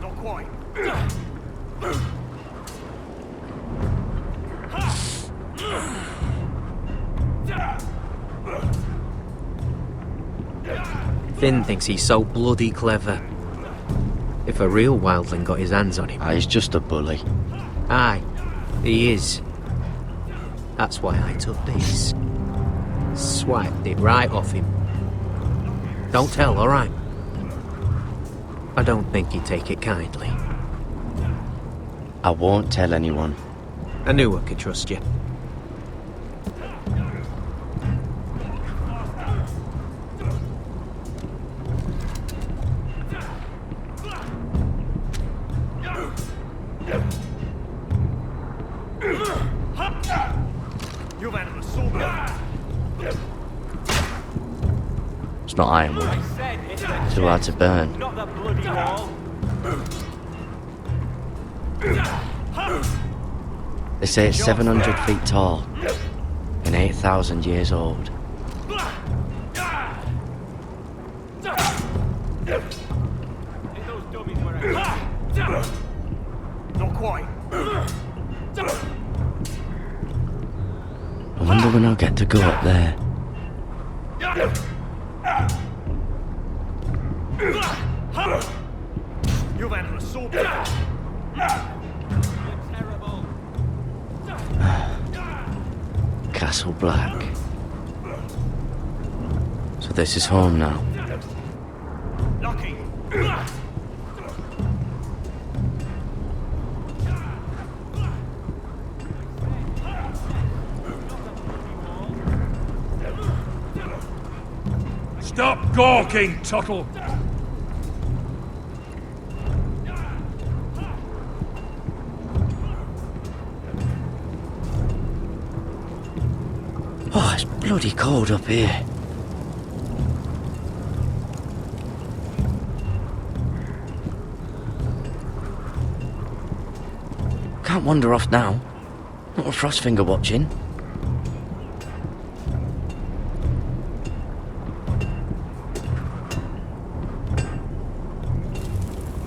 Not quite. Finn thinks he's so bloody clever. If a real wildling got his hands on him... He's just a bully. Aye, he is. That's why I took this. Swiped it right off him. Don't tell, alright? I don't think he'd take it kindly. I won't tell anyone. I knew I could trust you. It's not ironwood. Too hard to burn. Not the bloody wall. They say it's 700 feet tall and 8,000 years old. Not quite. I wonder when I'll get to go up there. You've had an assault. Castle Black. So this is home now. Lucky. Stop gawking, Tuttle! Oh, it's bloody cold up here. Can't wander off now. Not with Frostfinger watching.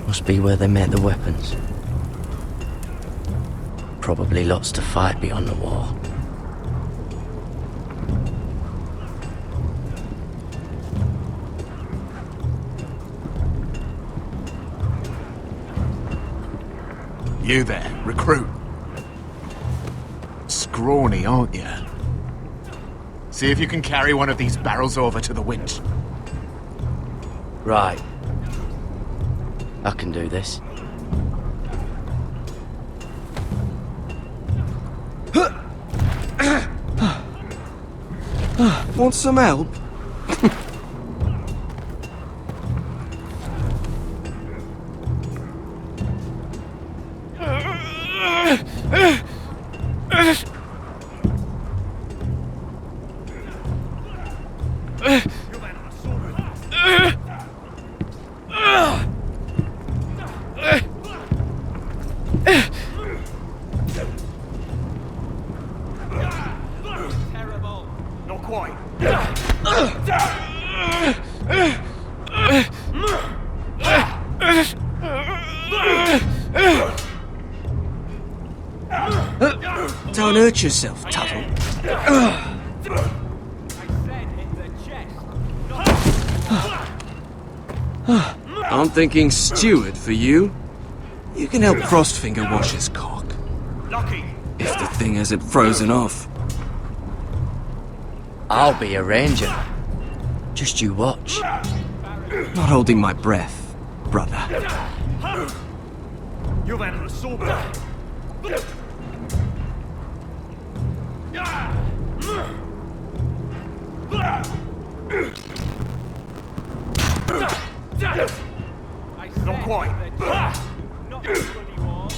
Must be where they make the weapons. Probably lots to fight beyond the wall. You there, recruit. Scrawny, aren't you? See if you can carry one of these barrels over to the winch. Right. I can do this. Want some help? Not quite. Don't hurt yourself, Tuttle. I'm thinking steward for you. You can help Frostfinger wash his cock. Lucky. If the thing hasn't frozen off. I'll be a ranger. Just you watch. Not holding my breath, brother. You've had an assault. Not quite. Not the bloody wall.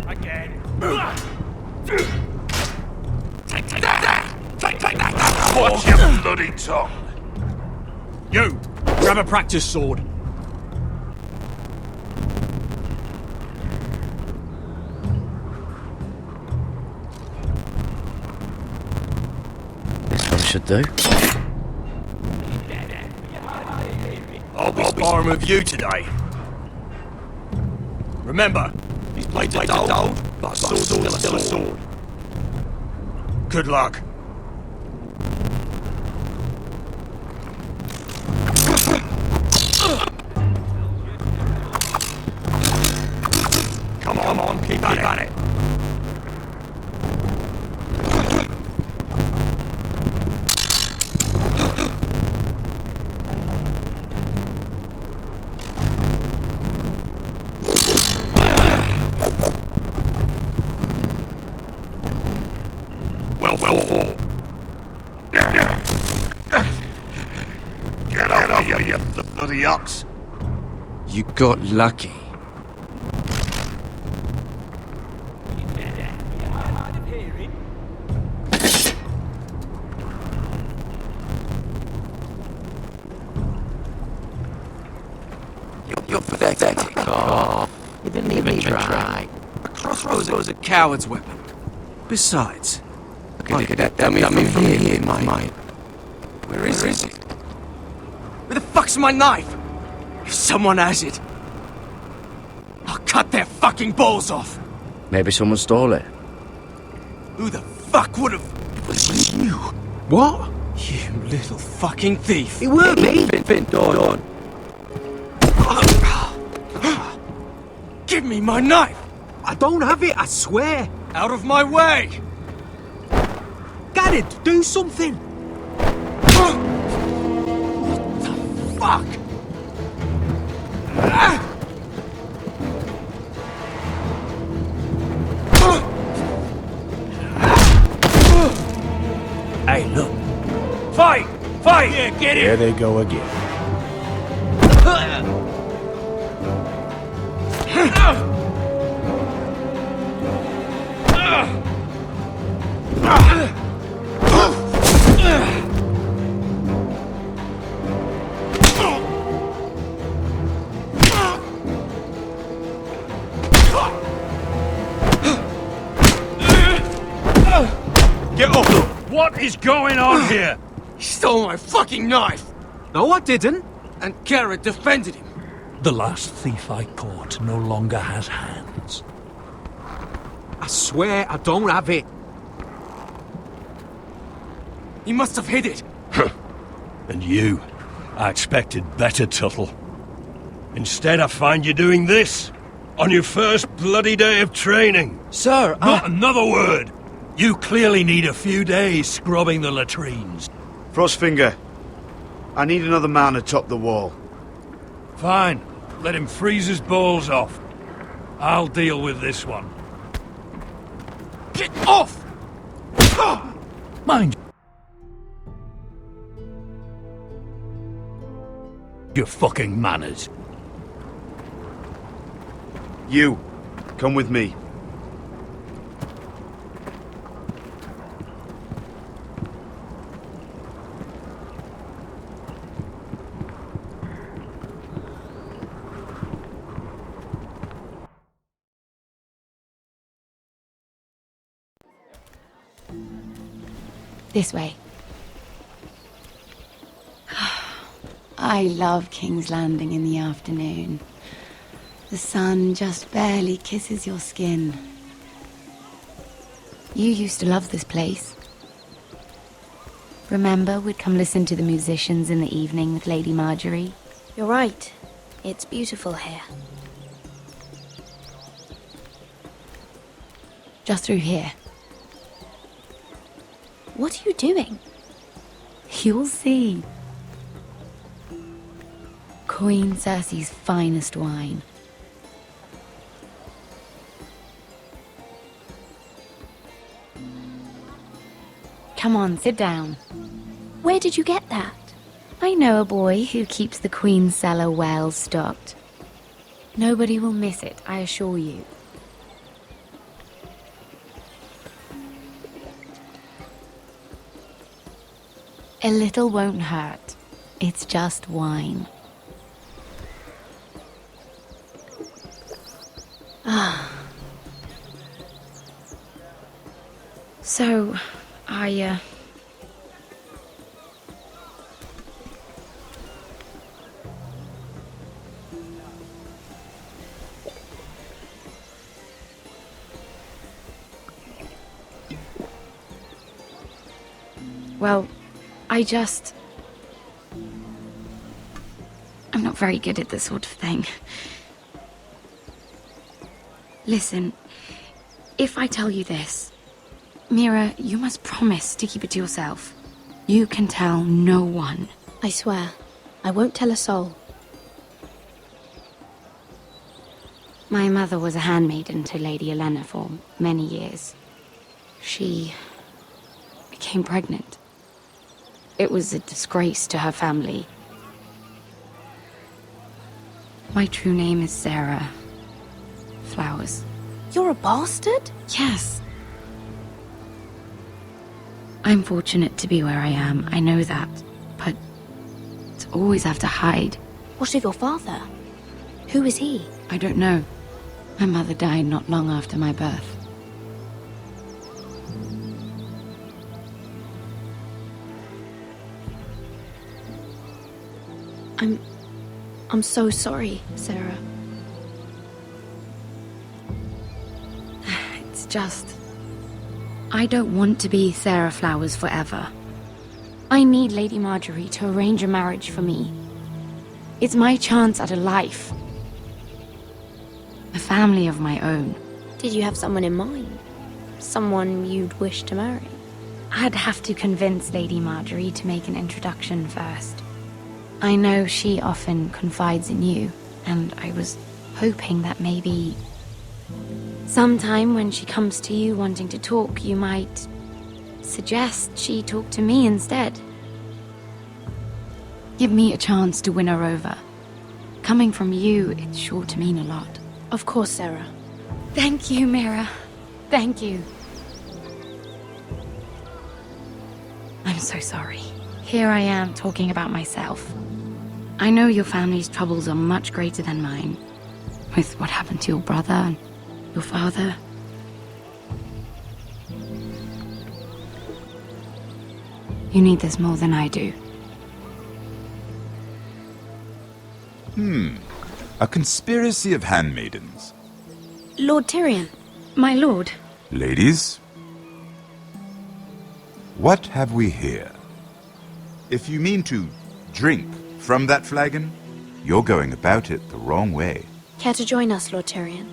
Again. Watch your bloody tongue! You! Grab a practice sword. should do. I'll be sparring with you today. Remember, these blades are dull, but a sword's still a sword. Good luck. Come on, keep at it. Well. Get out here, you bloody ox. You got lucky. You're pathetic. Oh, you didn't even try. A crossbow is a coward's weapon. Besides, Look at that dummy from here, mate. where is it? Where the fuck's my knife? If someone has it, I'll cut their fucking balls off. Maybe someone stole it. Who the fuck would have? It was you. What? You little fucking thief. It weren't me. Don. Give me my knife. I don't have it, I swear. Out of my way. Garrett, do something. What the fuck? Hey, look. Fight! Yeah, get it! There they go again. Get off! What is going on here? He stole my fucking knife. No, I didn't. And Garrett defended him. The last thief I caught no longer has hands. I swear I don't have it. He must have hid it. And you? I expected better, Tuttle. Instead, I find you doing this on your first bloody day of training. Sir, Not another word! You clearly need a few days scrubbing the latrines. Frostfinger, I need another man atop the wall. Fine. Let him freeze his balls off. I'll deal with this one. Get off! Mind Your fucking manners. You, come with me. This way. I love King's Landing in the afternoon. The sun just barely kisses your skin. You used to love this place. Remember, we'd come listen to the musicians in the evening with Lady Marjorie? You're right. It's beautiful here. Just through here. What are you doing? You'll see. Queen Cersei's finest wine. Come on, sit down. Where did you get that? I know a boy who keeps the Queen's cellar well stocked. Nobody will miss it, I assure you. A little won't hurt. It's just wine. So, Well, I'm not very good at this sort of thing. Listen, if I tell you this, Mira, you must promise to keep it to yourself. You can tell no one. I swear, I won't tell a soul. My mother was a handmaiden to Lady Elena for many years. She became pregnant. It was a disgrace to her family. My true name is Sarah Flowers. You're a bastard? Yes. I'm fortunate to be where I am, I know that. But to always have to hide. What of your father? Who is he? I don't know. My mother died not long after my birth. I'm so sorry, Sarah. It's just... I don't want to be Sarah Flowers forever. I need Lady Marjorie to arrange a marriage for me. It's my chance at a life. A family of my own. Did you have someone in mind? Someone you'd wish to marry? I'd have to convince Lady Marjorie to make an introduction first. I know she often confides in you, and I was hoping that maybe... sometime when she comes to you wanting to talk, you might suggest she talk to me instead. Give me a chance to win her over. Coming from you, it's sure to mean a lot. Of course, Sarah. Thank you, Mira. Thank you. I'm so sorry. Here I am talking about myself. I know your family's troubles are much greater than mine. With what happened to your brother and your father. You need this more than I do. A conspiracy of handmaidens. Lord Tyrion. My lord. Ladies, what have we here? If you mean to drink from that flagon, you're going about it the wrong way. Care to join us, Lord Tyrion?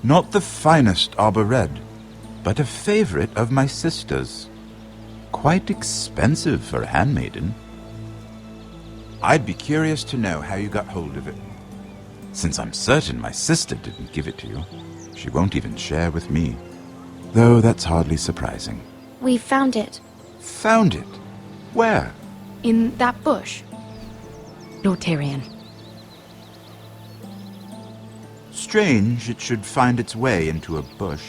Not the finest arbor red, but a favorite of my sister's. Quite expensive for a handmaiden. I'd be curious to know how you got hold of it. Since I'm certain my sister didn't give it to you, she won't even share with me. Though that's hardly surprising. We found it. Found it? Where? In that bush. Lord Tyrion. Strange it should find its way into a bush.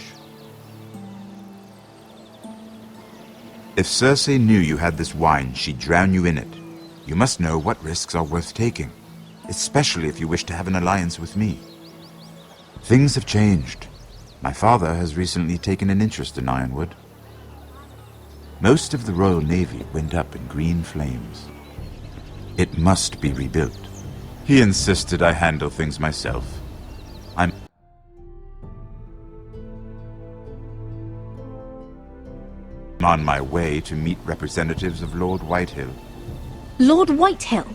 If Cersei knew you had this wine, she'd drown you in it. You must know what risks are worth taking, especially if you wish to have an alliance with me. Things have changed. My father has recently taken an interest in Ironwood. Most of the Royal Navy went up in green flames. It must be rebuilt. He insisted I handle things myself. I'm on my way to meet representatives of Lord Whitehill. Lord Whitehill?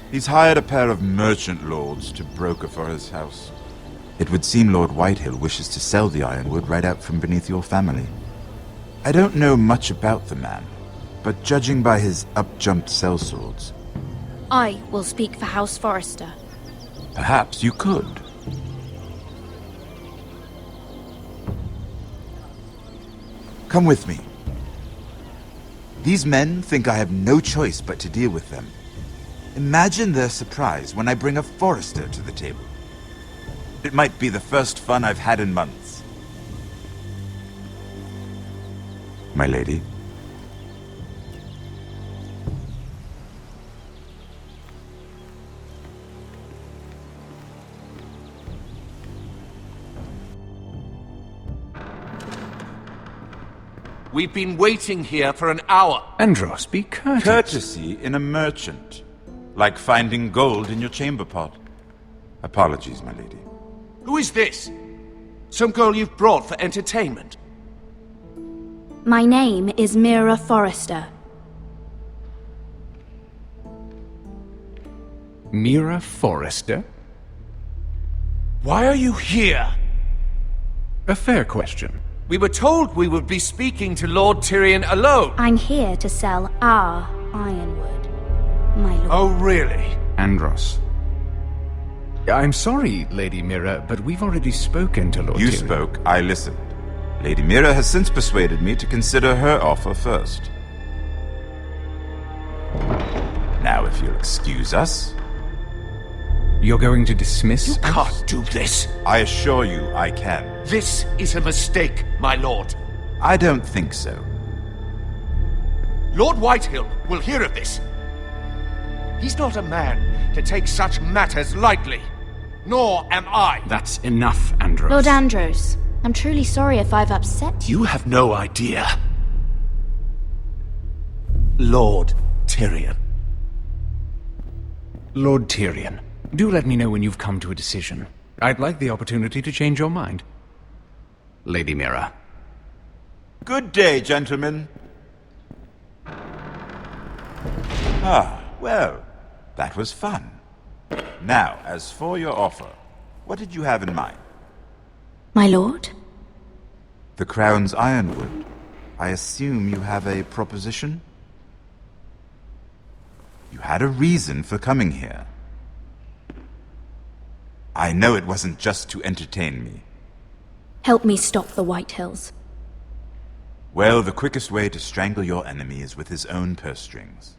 He's hired a pair of merchant lords to broker for his house. It would seem Lord Whitehill wishes to sell the ironwood right out from beneath your family. I don't know much about the man, but judging by his up-jumped sellswords... I will speak for House Forrester. Perhaps you could. Come with me. These men think I have no choice but to deal with them. Imagine their surprise when I bring a Forrester to the table. It might be the first fun I've had in months. My lady. We've been waiting here for an hour. Andros, be courteous. Courtesy in a merchant. Like finding gold in your chamber pot. Apologies, my lady. Who is this? Some girl you've brought for entertainment? My name is Mira Forrester. Mira Forrester? Why are you here? A fair question. We were told we would be speaking to Lord Tyrion alone. I'm here to sell our ironwood, my lord. Oh, really? Andros. I'm sorry, Lady Mira, but we've already spoken to Lord You Tyrion. spoke, I listened. Lady Mira has since persuaded me to consider her offer first. Now, if you'll excuse us... You're going to dismiss You us? can't do this. I assure you I can. This is a mistake, my lord. I don't think so. Lord Whitehill will hear of this. He's not a man to take such matters lightly. Nor am I. That's enough, Andros. Lord Andros, I'm truly sorry if I've upset you. You have no idea. Lord Tyrion. Lord Tyrion, do let me know when you've come to a decision. I'd like the opportunity to change your mind. Lady Mira. Good day, gentlemen. Ah, well, that was fun. Now, as for your offer, what did you have in mind? My lord? The Crown's ironwood. I assume you have a proposition? You had a reason for coming here. I know it wasn't just to entertain me. Help me stop the Whitehills. Well, the quickest way to strangle your enemy is with his own purse strings.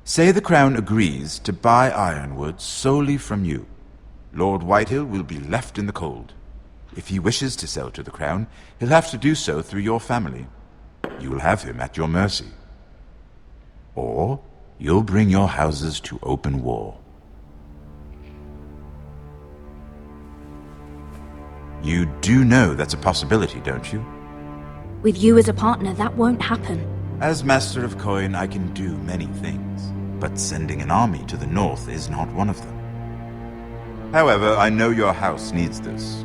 Say the Crown agrees to buy ironwood solely from you. Lord Whitehill will be left in the cold. If he wishes to sell to the Crown, he'll have to do so through your family. You will have him at your mercy. Or you'll bring your houses to open war. You do know that's a possibility, don't you? With you as a partner, that won't happen. As Master of Coin, I can do many things, but sending an army to the north is not one of them. However, I know your house needs this.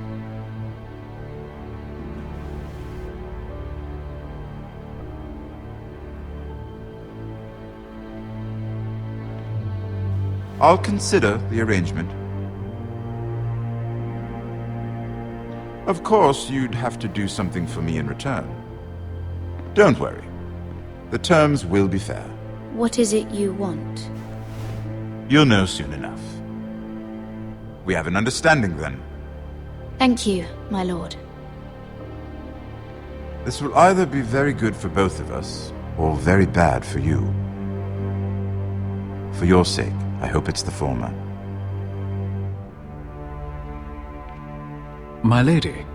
I'll consider the arrangement. Of course, you'd have to do something for me in return. Don't worry. The terms will be fair. What is it you want? You'll know soon enough. We have an understanding then. Thank you, my lord. This will either be very good for both of us, or very bad for you. For your sake, I hope it's the former. My lady.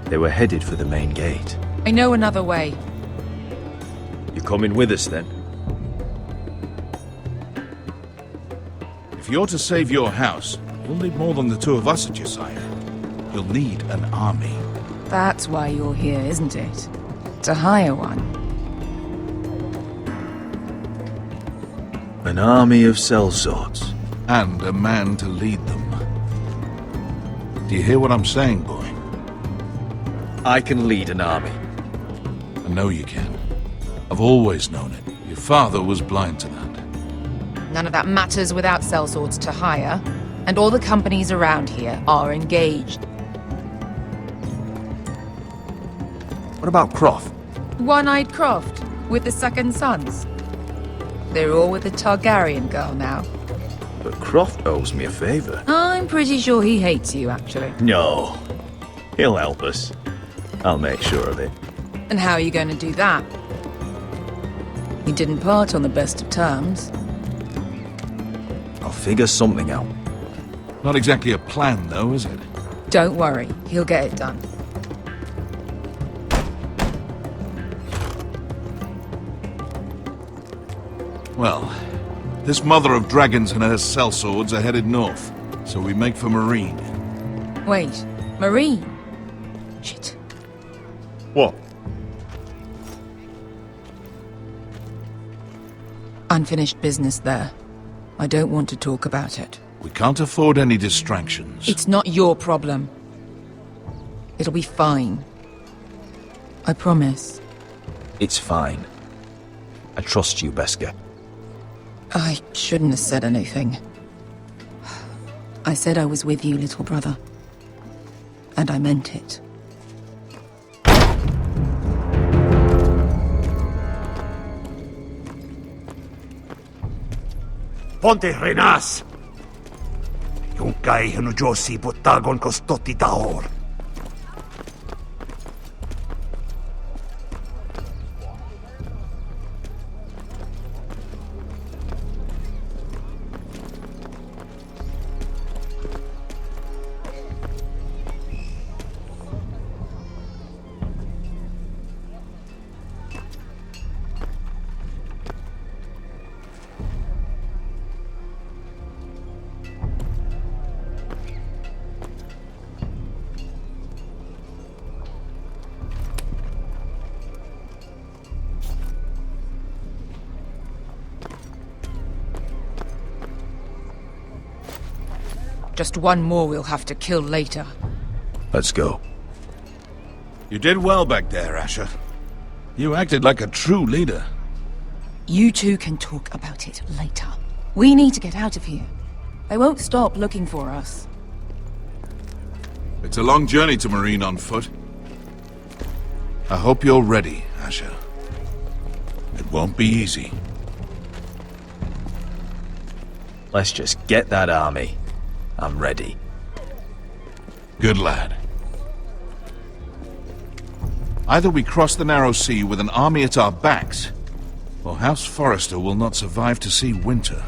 They were headed for the main gate. I know another way. You coming with us then? If you're to save your house, you'll need more than the two of us at your side. You'll need an army. That's why you're here, isn't it? To hire one. An army of sellswords. And a man to lead them. Do you hear what I'm saying, boy? I can lead an army. I know you can. I've always known it. Your father was blind to that. None of that matters without sellswords to hire, and all the companies around here are engaged. What about Croft? One-Eyed Croft, with the second sons. They're all with the Targaryen girl now. But Croft owes me a favour. I'm pretty sure he hates you, actually. No. He'll help us. I'll make sure of it. And how are you going to do that? We didn't part on the best of terms. I'll figure something out. Not exactly a plan, though, is it? Don't worry, he'll get it done. Well, this mother of dragons and her sellswords are headed north, so we make for Marine. Wait, Marine? Shit. What? Unfinished business there. I don't want to talk about it. We can't afford any distractions. It's not your problem. It'll be fine. I promise. It's fine. I trust you, Beskar. I shouldn't have said anything. I said I was with you, little brother. And I meant it. Ponte renas! Yung kay hanujosi butagon kostoti taor. Just one more we'll have to kill later. Let's go. You did well back there, Asher. You acted like a true leader. You two can talk about it later. We need to get out of here. They won't stop looking for us. It's a long journey to Marine on foot. I hope you're ready, Asher. It won't be easy. Let's just get that army. I'm ready. Good lad. Either we cross the narrow sea with an army at our backs, or House Forrester will not survive to see winter.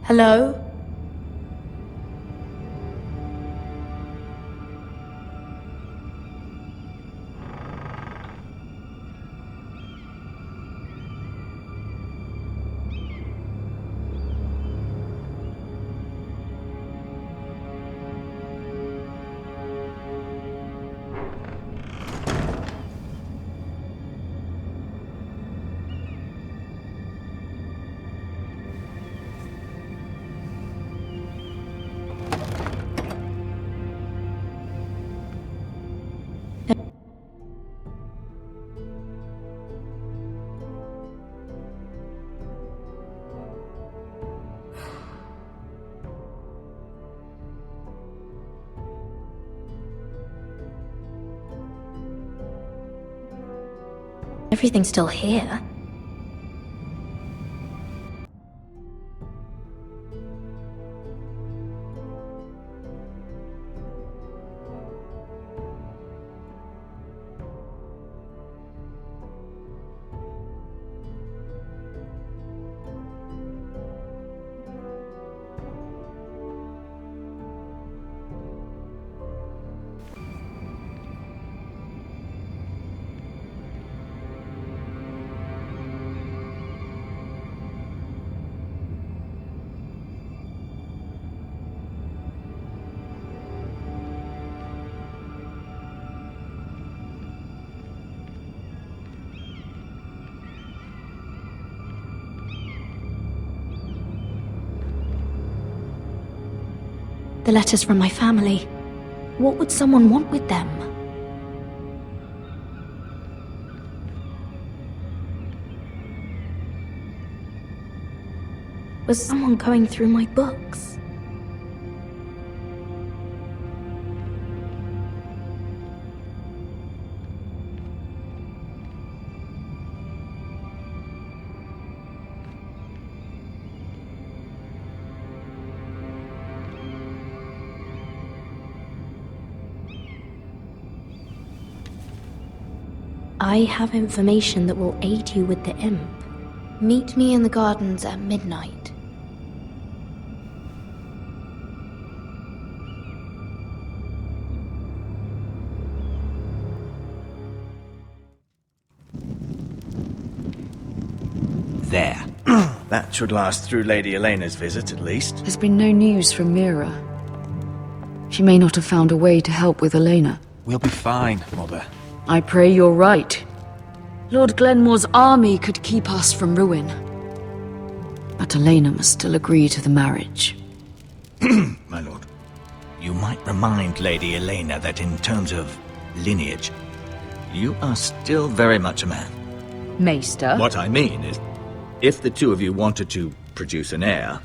Hello? Everything's still here. The letters from my family. What would someone want with them? Was someone going through my books? I have information that will aid you with the imp. Meet me in the gardens at midnight. There. That should last through Lady Elena's visit, at least. There's been no news from Mira. She may not have found a way to help with Elena. We'll be fine, Mother. I pray you're right. Lord Glenmore's army could keep us from ruin. But Elena must still agree to the marriage. My lord. You might remind Lady Elena that in terms of lineage, you are still very much a man. Maester? What I mean is, if the two of you wanted to produce an heir...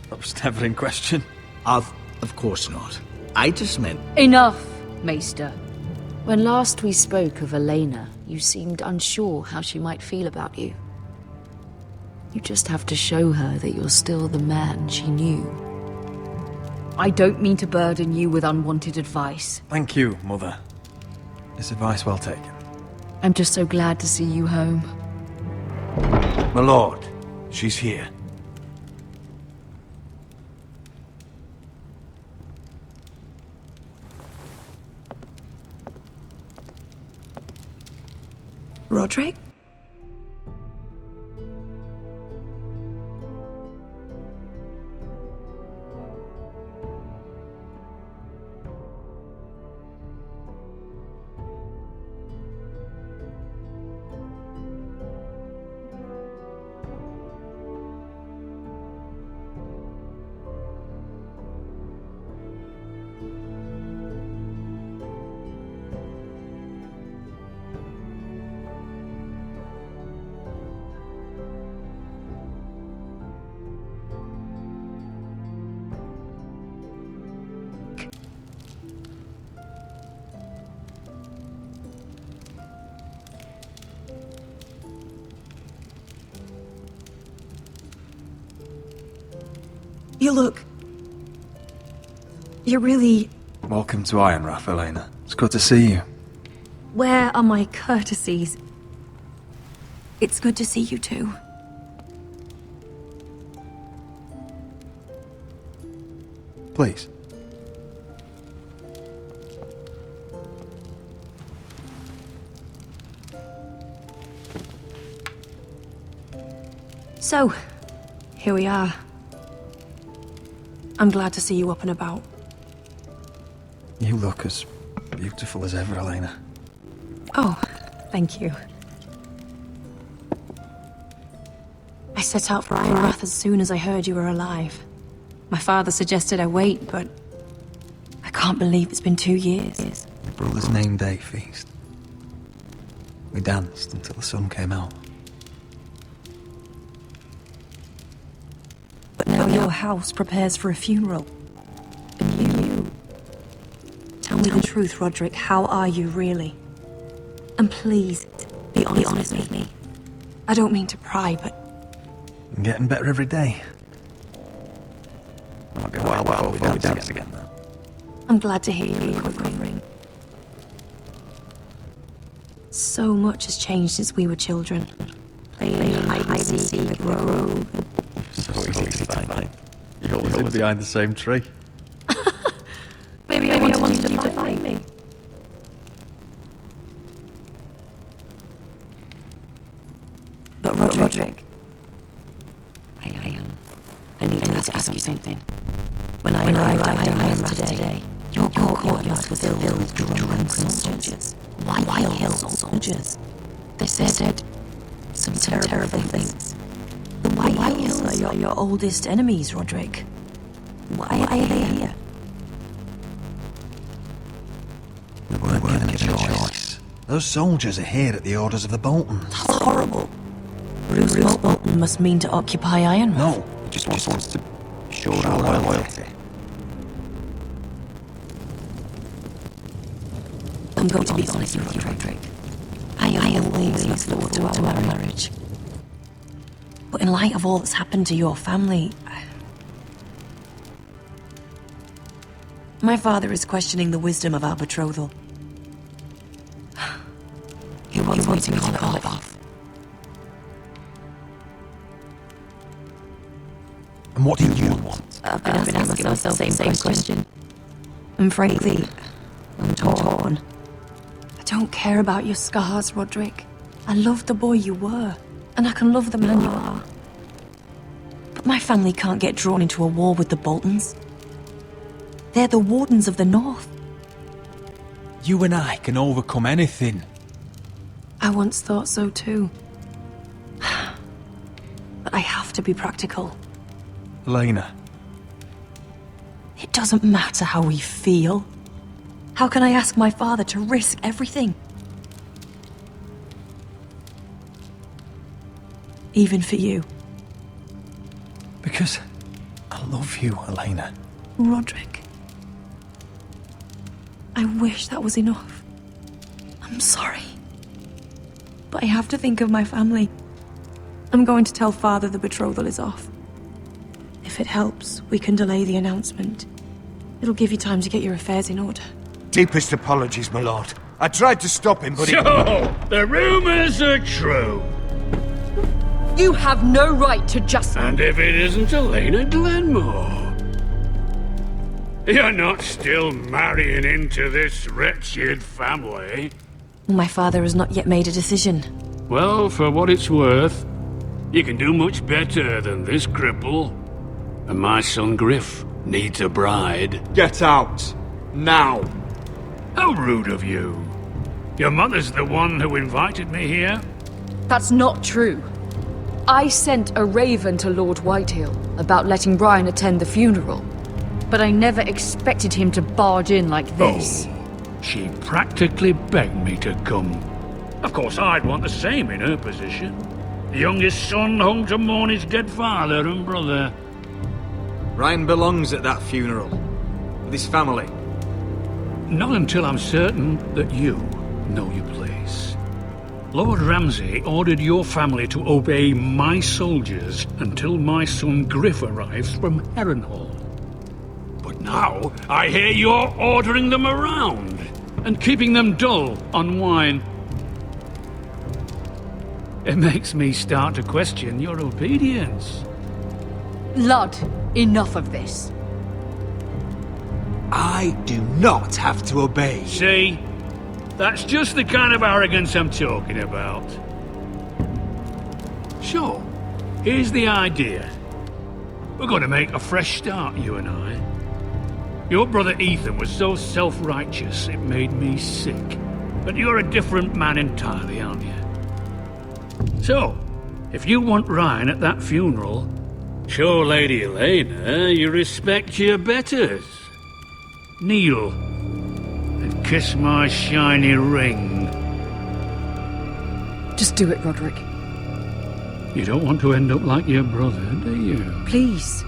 That was never in question. Of course not. I just meant... Enough, Maester. When last we spoke of Elena, you seemed unsure how she might feel about you. You just have to show her that you're still the man she knew. I don't mean to burden you with unwanted advice. Thank you, Mother. This advice well taken. I'm just so glad to see you home. My lord, she's here. Roderick? You look... You're really... Welcome to Ironrath, Elena. It's good to see you. Where are my courtesies? It's good to see you too. Please. So, here we are. I'm glad to see you up and about. You look as beautiful as ever, Elena. Oh, thank you. I set out for Ironrath as soon as I heard you were alive. My father suggested I wait, but I can't believe it's been 2 years. My brother's name day feast. We danced until the sun came out. But now your house prepares for a funeral. And you... Tell me the truth, Roderick. How are you, really? And please, be honest with me. I don't mean to pry, but... I'm getting better every day. Might be a while before we dance again, though. I'm glad to hear you recovering. So much has changed since we were children. Playing hide and seek in the grove. So easy to find. You always live behind the same tree. Maybe I wanted you to find me. But Roderick, I need to ask you something. When I arrived at Ironrath today, your courtyard was filled with drunken soldiers. White Hill soldiers. They said some terrible things. The White Hills are your oldest enemies, Roderick. Why are they here? Those soldiers are here at the orders of the Boltons. That's horrible. Bruce Bolton must mean to occupy Ironwood. No, he just wants to show our loyalty. I'm going to be honest with you, Roderick. I always looked forward to our marriage. But in light of all that's happened to your family, my father is questioning the wisdom of our betrothal. He wants me to call it off. And what do you want? I've been asking myself the same question. And frankly, I'm torn. I don't care about your scars, Roderick. I love the boy you were, and I can love the man you are. But my family can't get drawn into a war with the Boltons. They're the Wardens of the North. You and I can overcome anything. I once thought so too. But I have to be practical. Elena. It doesn't matter how we feel. How can I ask my father to risk everything? Even for you. Because I love you, Elena. Roderick. I wish that was enough. I'm sorry. But I have to think of my family. I'm going to tell Father the betrothal is off. If it helps, we can delay the announcement. It'll give you time to get your affairs in order. Deepest apologies, my lord. I tried to stop him, but So, the rumors are true. You have no right to just... And if it isn't Elena Glenmore? You're not still marrying into this wretched family? My father has not yet made a decision. Well, for what it's worth, you can do much better than this cripple. And my son Griff needs a bride. Get out. Now. How rude of you. Your mother's the one who invited me here? That's not true. I sent a raven to Lord Whitehill about letting Brian attend the funeral. But I never expected him to barge in like this. Oh, she practically begged me to come. Of course, I'd want the same in her position. The youngest son home to mourn his dead father and brother. Ryan belongs at that funeral. With his family. Not until I'm certain that you know your place. Lord Ramsay ordered your family to obey my soldiers until my son Griff arrives from Harrenhal. But now, I hear you're ordering them around and keeping them dull on wine. It makes me start to question your obedience. Lud, enough of this. I do not have to obey. See? That's just the kind of arrogance I'm talking about. So, here's the idea. We're going to make a fresh start, you and I. Your brother Ethan was so self-righteous it made me sick. But you're a different man entirely, aren't you? So, if you want Ryan at that funeral, show Lady Elena you respect your betters. Kneel and kiss my shiny ring. Just do it, Roderick. You don't want to end up like your brother, do you? Please.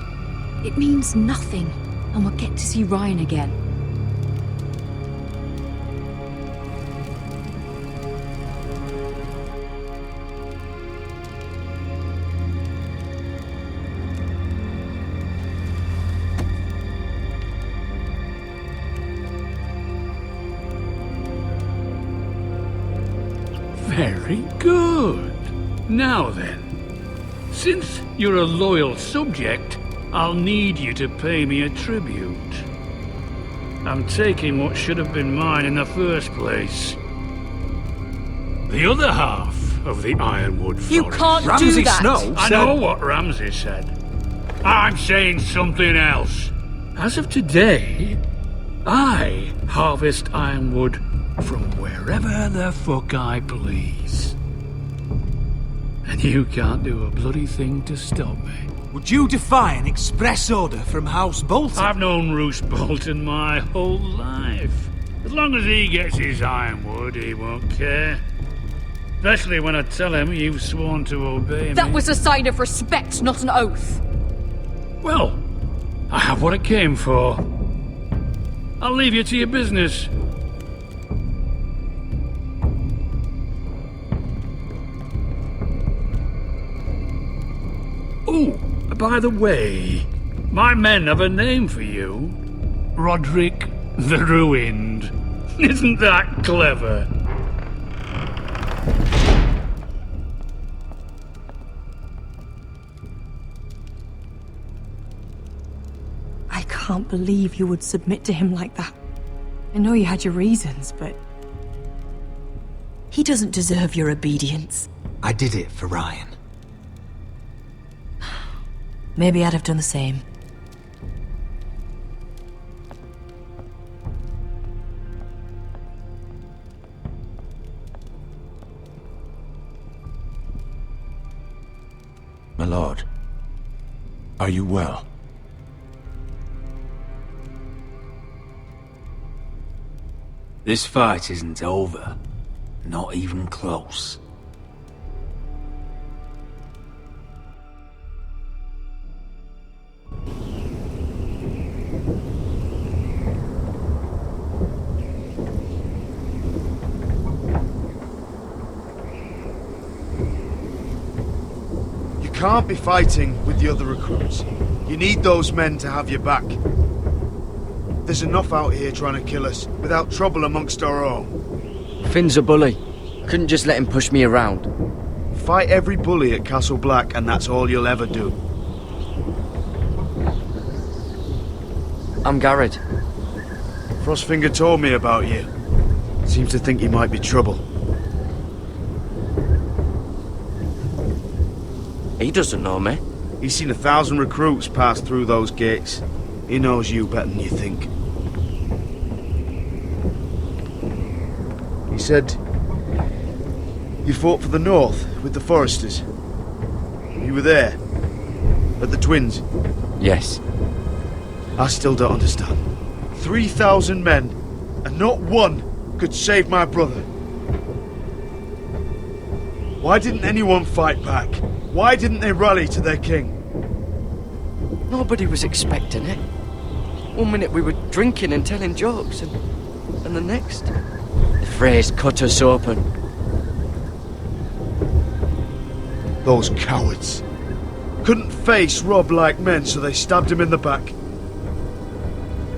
It means nothing, and we'll get to see Ryan again. Very good. Now then, since you're a loyal subject, I'll need you to pay me a tribute. I'm taking what should have been mine in the first place. The other half of the Ironwood Forest. You can't do that! Snow I know what Ramsay said. I'm saying something else. As of today, I harvest ironwood from wherever the fuck I please. And you can't do a bloody thing to stop me. Would you defy an express order from House Bolton? I've known Roose Bolton my whole life. As long as he gets his ironwood, he won't care. Especially when I tell him you've sworn to obey me. That was a sign of respect, not an oath. Well, I have what it came for. I'll leave you to your business. Oh, by the way, my men have a name for you. Roderick the Ruined. Isn't that clever? I can't believe you would submit to him like that. I know you had your reasons, but... he doesn't deserve your obedience. I did it for Ryan. Maybe I'd have done the same. My lord, are you well? This fight isn't over. Not even close. You can't be fighting with the other recruits. You need those men to have your back. There's enough out here trying to kill us, without trouble amongst our own. Finn's a bully. Couldn't just let him push me around. Fight every bully at Castle Black, and that's all you'll ever do. I'm Garrett. Frostfinger told me about you. Seems to think you might be trouble. He doesn't know me. He's seen 1,000 recruits pass through those gates. He knows you better than you think. He said you fought for the North with the Foresters. You were there, at the Twins. Yes. I still don't understand. 3,000 men, and not one could save my brother. Why didn't anyone fight back? Why didn't they rally to their king? Nobody was expecting it. One minute we were drinking and telling jokes, and the next... the Freys cut us open. Those cowards. Couldn't face Rob like men, so they stabbed him in the back.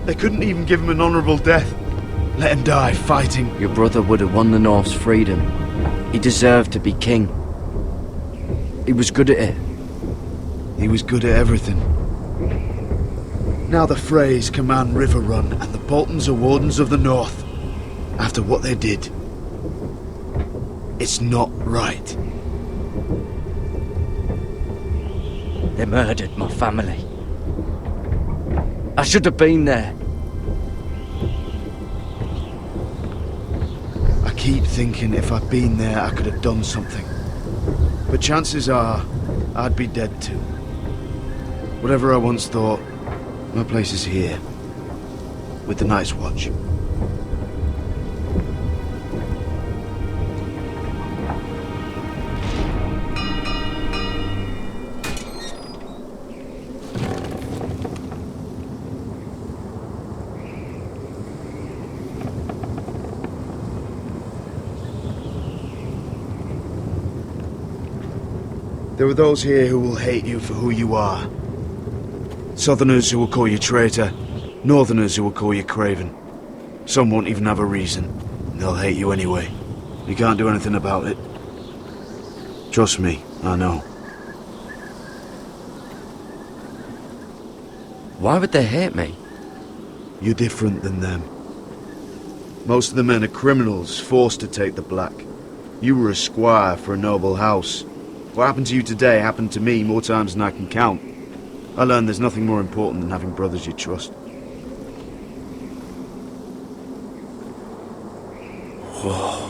They couldn't even give him an honourable death. Let him die fighting. Your brother would have won the North's freedom. He deserved to be king. He was good at it. He was good at everything. Now the Freys command River Run, and the Boltons are Wardens of the North. After what they did. It's not right. They murdered my family. I should have been there. I keep thinking if I'd been there, I could have done something. But chances are, I'd be dead too. Whatever I once thought, my place is here. With the Night's Watch. There are those here who will hate you for who you are. Southerners who will call you traitor, Northerners who will call you craven. Some won't even have a reason, and they'll hate you anyway. You can't do anything about it. Trust me, I know. Why would they hate me? You're different than them. Most of the men are criminals, forced to take the black. You were a squire for a noble house. What happened to you today happened to me more times than I can count. I learned there's nothing more important than having brothers you trust. Whoa.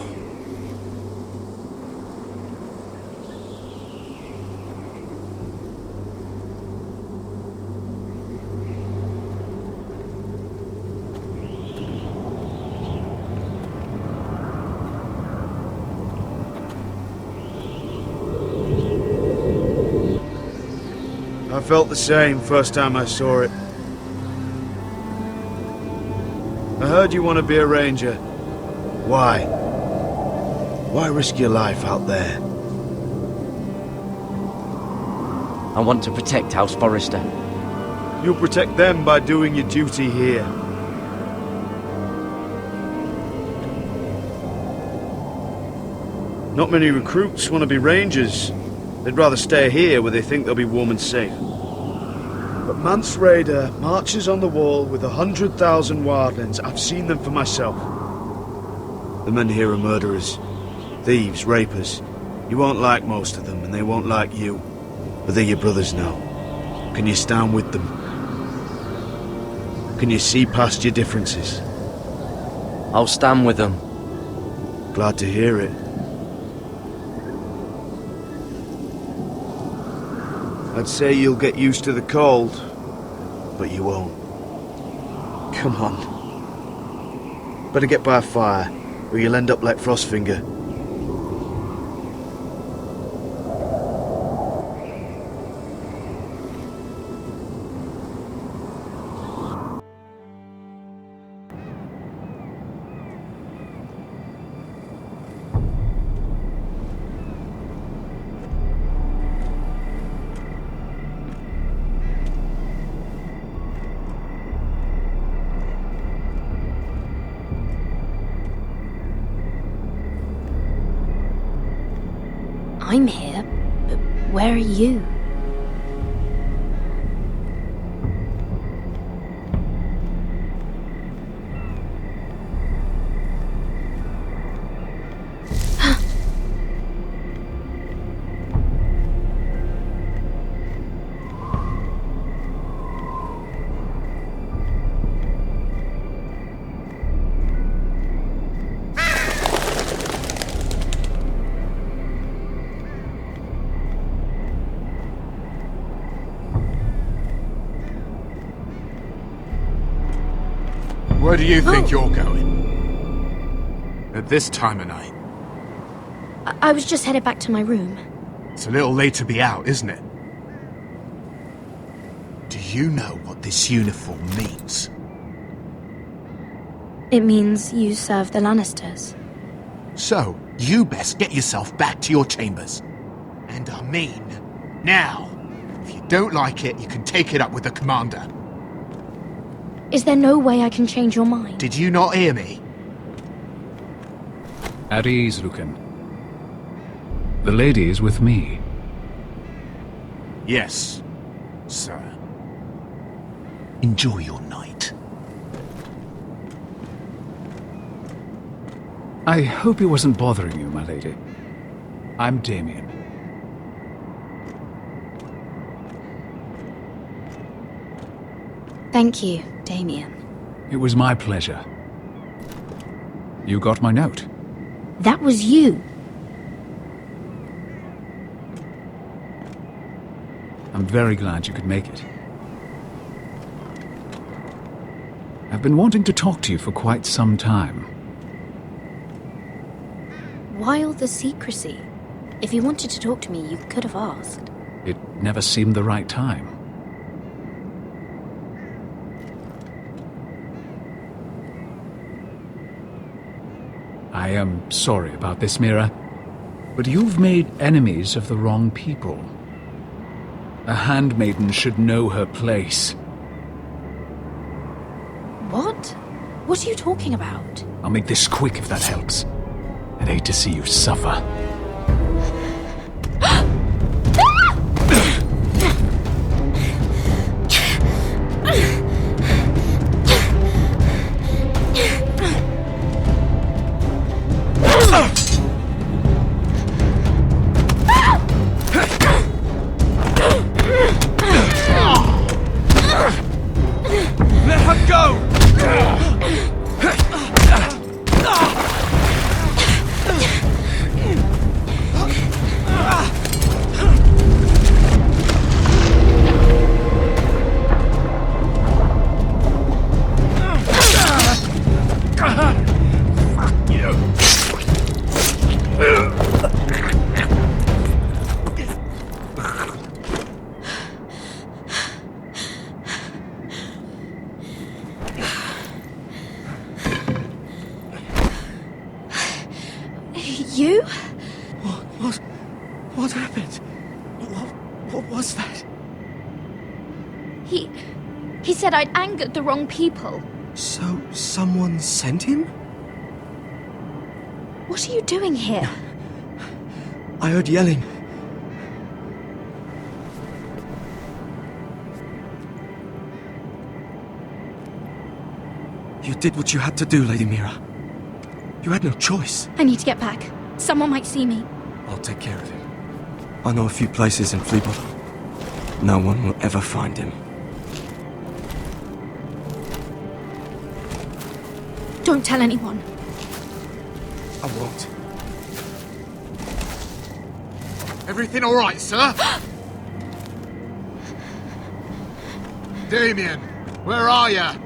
I felt the same first time I saw it. I heard you want to be a ranger. Why? Why risk your life out there? I want to protect House Forrester. You'll protect them by doing your duty here. Not many recruits want to be rangers. They'd rather stay here where they think they'll be warm and safe. But Mance Rayder marches on the wall with 100,000 wildlings. I've seen them for myself. The men here are murderers, thieves, rapers. You won't like most of them, and they won't like you. But they're your brothers now. Can you stand with them? Can you see past your differences? I'll stand with them. Glad to hear it. I'd say you'll get used to the cold, but you won't. Come on. Better get by a fire, or you'll end up like Frostfinger. I'm here, but where are you? Where do you think you're going? At this time of night? I was just headed back to my room. It's a little late to be out, isn't it? Do you know what this uniform means? It means you serve the Lannisters. So, you best get yourself back to your chambers. And I mean, now. If you don't like it, you can take it up with the commander. Is there no way I can change your mind? Did you not hear me? At ease, Lucan. The lady is with me. Yes, sir. Enjoy your night. I hope it wasn't bothering you, my lady. I'm Damien. Thank you, Damien. It was my pleasure. You got my note? That was you. I'm very glad you could make it. I've been wanting to talk to you for quite some time. Why all the secrecy? If you wanted to talk to me, you could have asked. It never seemed the right time. I am sorry about this, Mira, but you've made enemies of the wrong people. A handmaiden should know her place. What? What are you talking about? I'll make this quick if that helps. I'd hate to see you suffer. Let her go! You? What happened? What was that? He said I'd angered the wrong people. So, someone sent him? What are you doing here? I heard yelling. You did what you had to do, Lady Mira. You had no choice. I need to get back. Someone might see me. I'll take care of it. I know a few places in Fleabottom. No one will ever find him. Don't tell anyone. I won't. Everything all right, sir? Damien, where are you?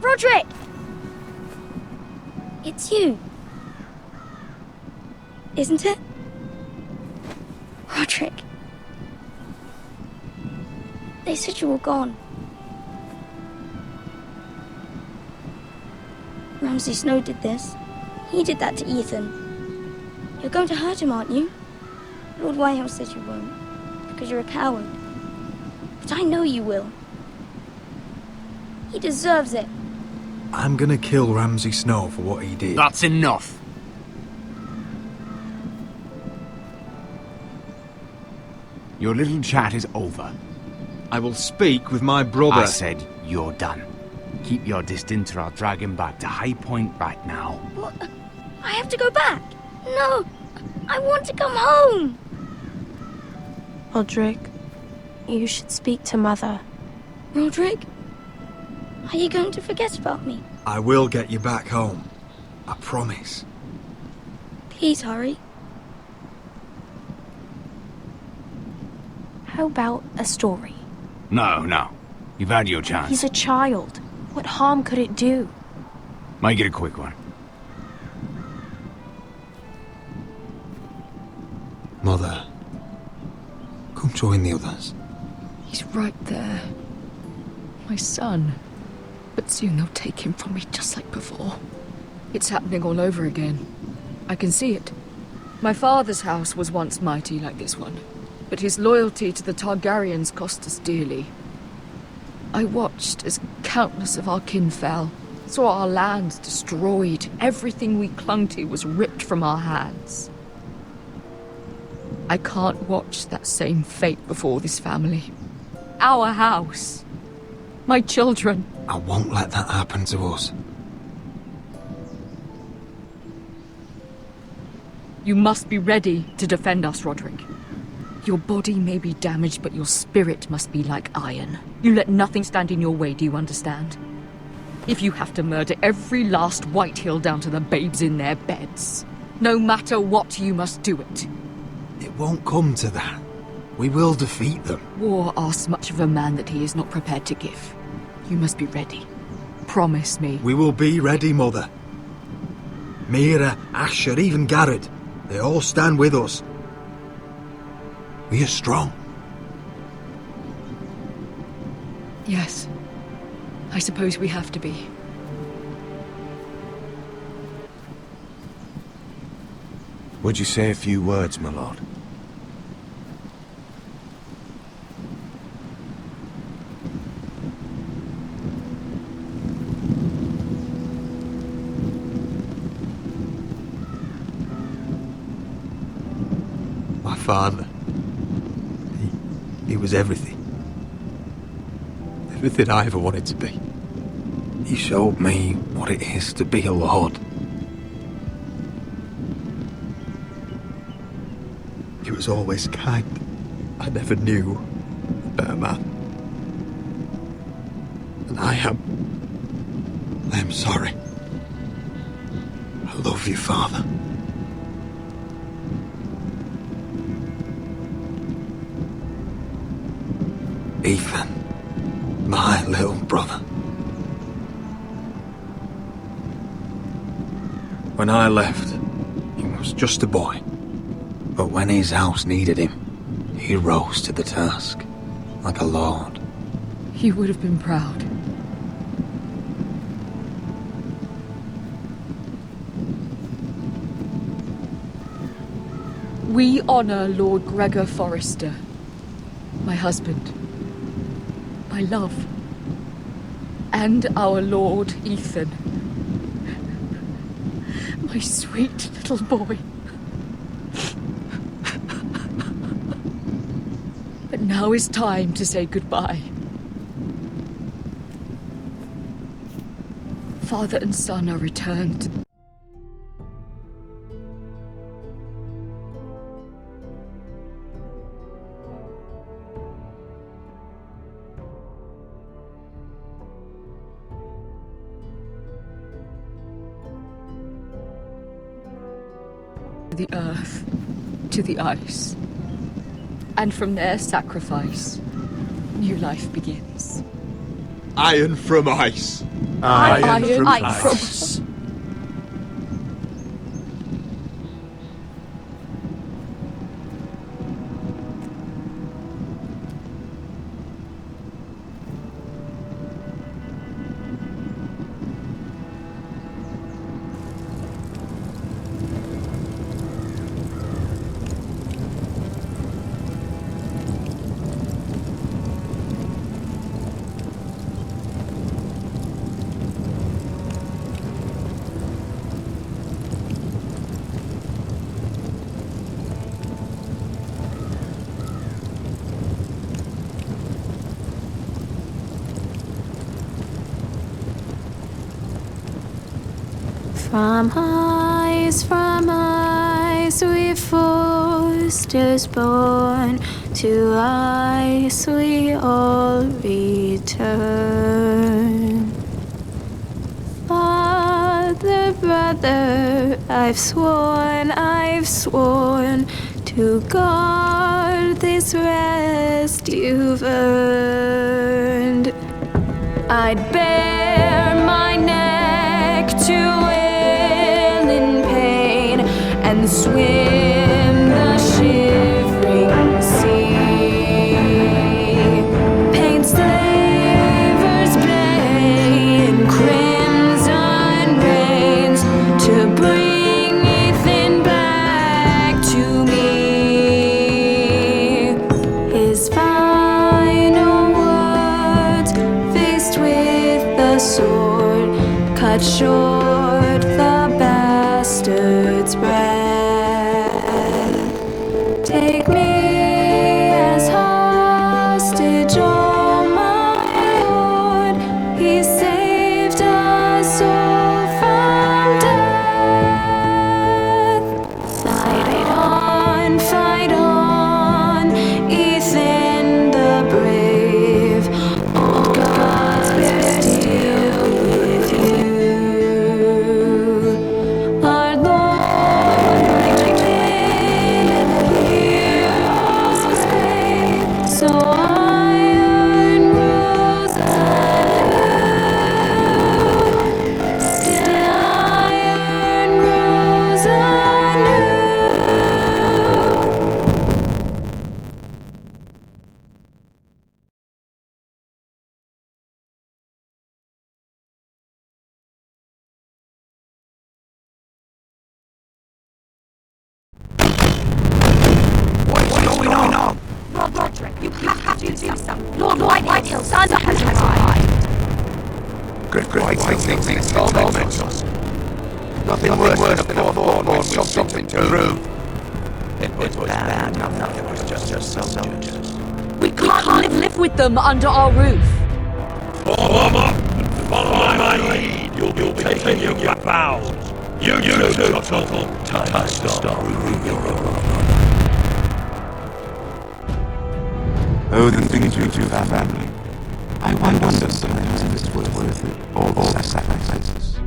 Roderick! It's you. Isn't it? Roderick. They said you were gone. Ramsay Snow did this. He did that to Ethan. You're going to hurt him, aren't you? Lord Whitehouse says you won't, because you're a coward. But I know you will. He deserves it. I'm gonna kill Ramsay Snow for what he did. That's enough. Your little chat is over. I will speak with my brother. I said you're done. Keep your distance or I'll drag him back to High Point right now. What? I have to go back. No, I want to come home. Roderick, you should speak to Mother. Roderick? Are you going to forget about me? I will get you back home. I promise. Please hurry. How about a story? No. You've had your chance. He's a child. What harm could it do? Make it a quick one. Mother, come join the others. He's right there. My son. But soon they'll take him from me just like before. It's happening all over again. I can see it. My father's house was once mighty like this one, but his loyalty to the Targaryens cost us dearly. I watched as countless of our kin fell, saw our lands destroyed, everything we clung to was ripped from our hands. I can't watch that same fate before this family. Our house. My children. I won't let that happen to us. You must be ready to defend us, Roderick. Your body may be damaged, but your spirit must be like iron. You let nothing stand in your way, do you understand? If you have to murder every last Whitehill down to the babes in their beds, no matter what, you must do it. It won't come to that. We will defeat them. War asks much of a man that he is not prepared to give. You must be ready. Promise me. We will be ready, Mother. Mira, Asher, even Garrett. They all stand with us. We are strong. Yes. I suppose we have to be. Would you say a few words, my lord? My father. He was everything. Everything I ever wanted to be. He showed me what it is to be a lord. was always kind. I never knew a better man. And I am sorry. I love you, Father. Ethan, my little brother. When I left, he was just a boy. But when his house needed him, he rose to the task, like a lord. He would have been proud. We honor Lord Gregor Forrester, my husband, my love, and our Lord Ethan, my sweet little boy. But now is time to say goodbye. Father and son are returned. The earth to the ice, and from their sacrifice, new life begins. Iron from ice. Iron from ice. From ice we Forsters born, to ice we all return. Father, brother, I've sworn to guard this rest you've earned. I'd bare my neck to and swim the shivering sea. Paint slavers play in crimson rains to bring Ethan back to me. His final words, faced with the sword, cut short the bastard's breath. Take me as hostage, oh my Lord. He saved us all from death. Fight on, Ethan the brave. Old gods bear still with you. Our Lord, so iron rose anew, still iron rose anew. What's going on? Roderick, you have to do something. Lord Whitehill's son has arrived. Great things all moment. Nothing worse than a forlorn when something to room. It was bad, nothing was just soldiers. We can't live with them under our roof. Form up and follow my lead. You'll be taking your vows. You too, Tuttle. Time to start proving your own. Oh, the things we do for our family. I wonder sometimes if it's worth it, all the sacrifices.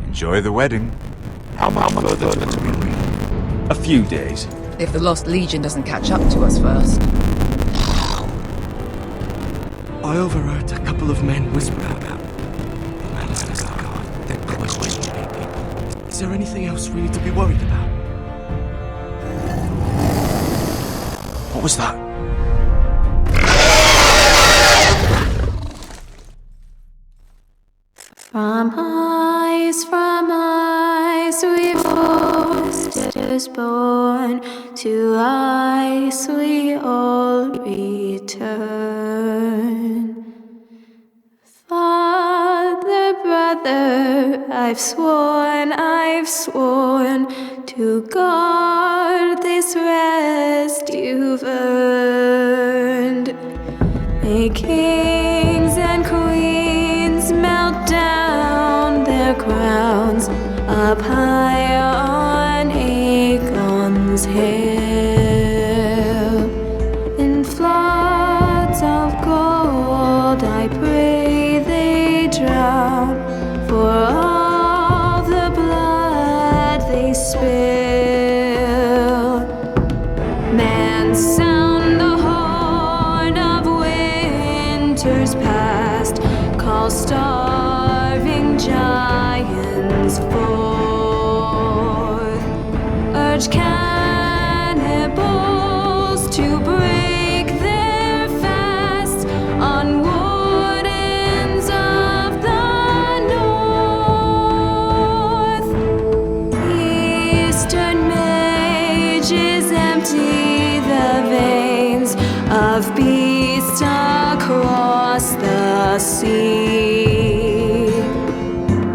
Enjoy the wedding. How much further to we read? A few days. If the Lost Legion doesn't catch up to us first. I overheard a couple of men whisper about the man's God. They're questioning. Is there anything else we need to be worried about? What was that? From ice we was born, to ice we all return. Father, brother, I've sworn to guard this rest you've earned. May kings and queens melt down their crowns up high on Aegon's hill. In floods of gold I pray they drown, for all the blood they spill. Man, sound the horn of winter's past, call starving giants forth, urge cannibals to break their fast on wardens of the north. Eastern mages empty the veins of beasts across the sea.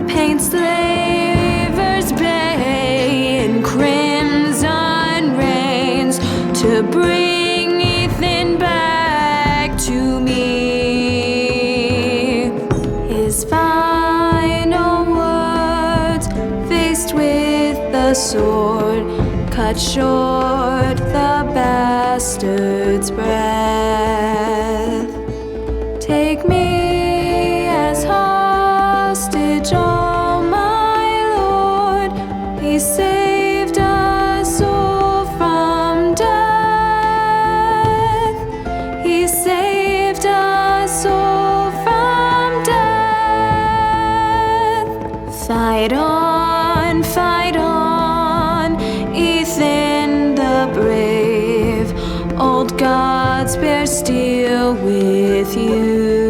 Paint slavers bay in crimson rains to bring Ethan back to me. His final words, faced with the sword, cut short the bastard's breath. Take me as hostage, oh my Lord. He saved us all from death. He saved us all from death. Fight on, Ethan the brave. Old gods bear steel with you.